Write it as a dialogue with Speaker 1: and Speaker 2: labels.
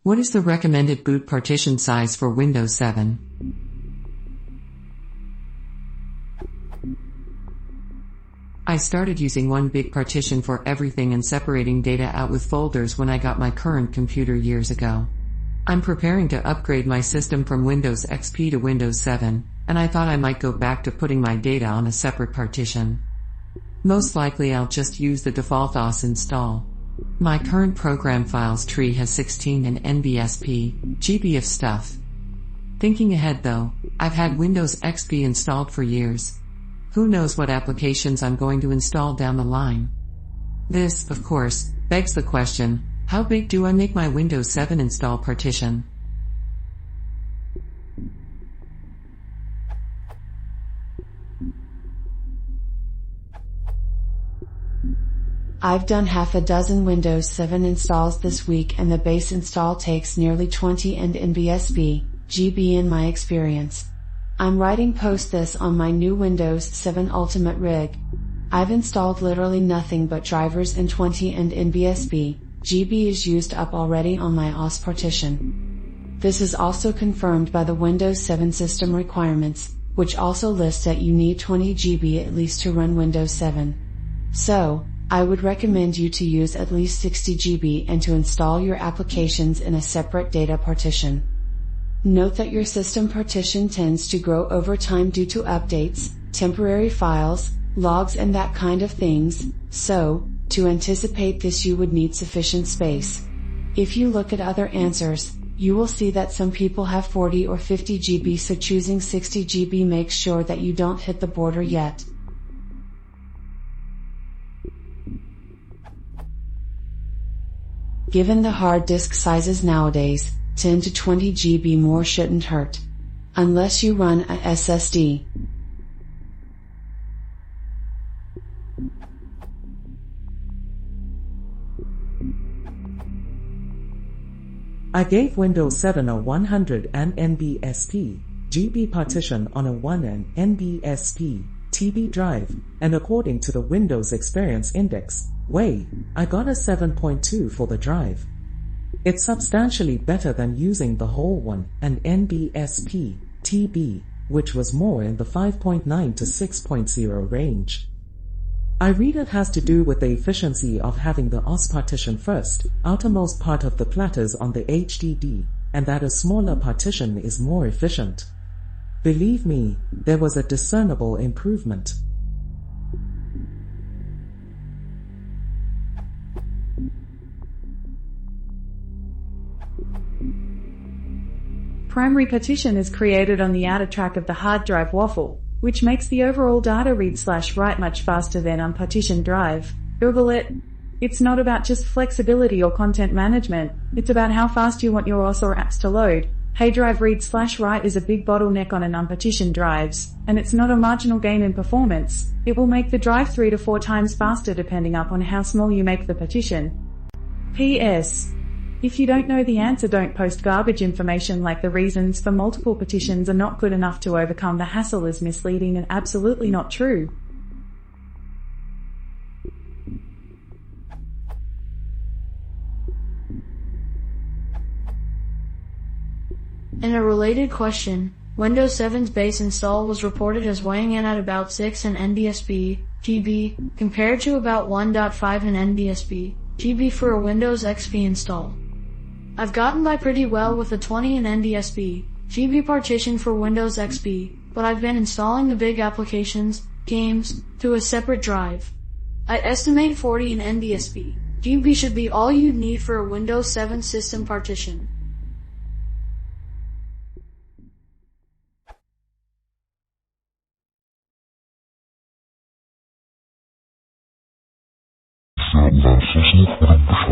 Speaker 1: What is the recommended boot partition size for Windows 7? I started using one big partition for everything and separating data out with folders when I got my current computer years ago. I'm preparing to upgrade my system from Windows XP to Windows 7, and I thought I might go back to putting my data on a separate partition. Most likely I'll just use the default OS install. My current program files tree has 16 and NBSP GB of stuff. Thinking ahead though, I've had Windows XP installed for years. Who knows what applications I'm going to install down the line? This, of course, begs the question, how big do I make my Windows 7 install partition?
Speaker 2: I've done half a dozen Windows 7 installs this week and the base install takes nearly 20 and NBSP GB in my experience. I'm writing post this on my new Windows 7 Ultimate rig. I've installed literally nothing but drivers and 20 and NBSP GB is used up already on my OS partition. This is also confirmed by the Windows 7 system requirements, which also lists that you need 20 GB at least to run Windows 7. So, I would recommend you to use at least 60 GB and to install your applications in a separate data partition. Note that your system partition tends to grow over time due to updates, temporary files, logs and that kind of things, so, to anticipate this you would need sufficient space. If you look at other answers, you will see that some people have 40 or 50 GB, so choosing 60 GB makes sure that you don't hit the border yet. Given the hard disk sizes nowadays, 10 to 20 GB more shouldn't hurt. Unless you run a SSD.
Speaker 3: I gave Windows 7 a 100 and NBSP GB partition on a 1 and NBSP TB drive, and according to the Windows Experience Index, I got a 7.2 for the drive. It's substantially better than using the whole 1 and NBSP TB, which was more in the 5.9 to 6.0 range. I read it has to do with the efficiency of having the OS partition first, outermost part of the platters on the HDD, and that a smaller partition is more efficient. Believe me, there was a discernible improvement.
Speaker 4: Primary partition is created on the outer track of the hard drive waffle, which makes the overall data read/write much faster than unpartitioned drive. Google it. It's not about just flexibility or content management, it's about how fast you want your OS or apps to load. Hey, drive read/write is a big bottleneck on an unpartitioned drives, and it's not a marginal gain in performance. It will make the drive 3 to 4 times faster depending upon how small you make the partition. P.S. If you don't know the answer, don't post garbage information like the reasons for multiple partitions are not good enough to overcome the hassle is misleading and absolutely not true.
Speaker 5: In a related question, Windows 7's base install was reported as weighing in at about 6 in NBSP GB, compared to about 1.5 in NBSP GB for a Windows XP install. I've gotten by pretty well with the 20 in NBSP GB partition for Windows XP, but I've been installing the big applications, games, to a separate drive. I'd estimate 40 in NBSP GB should be all you'd need for a Windows 7 system partition.
Speaker 6: Versuch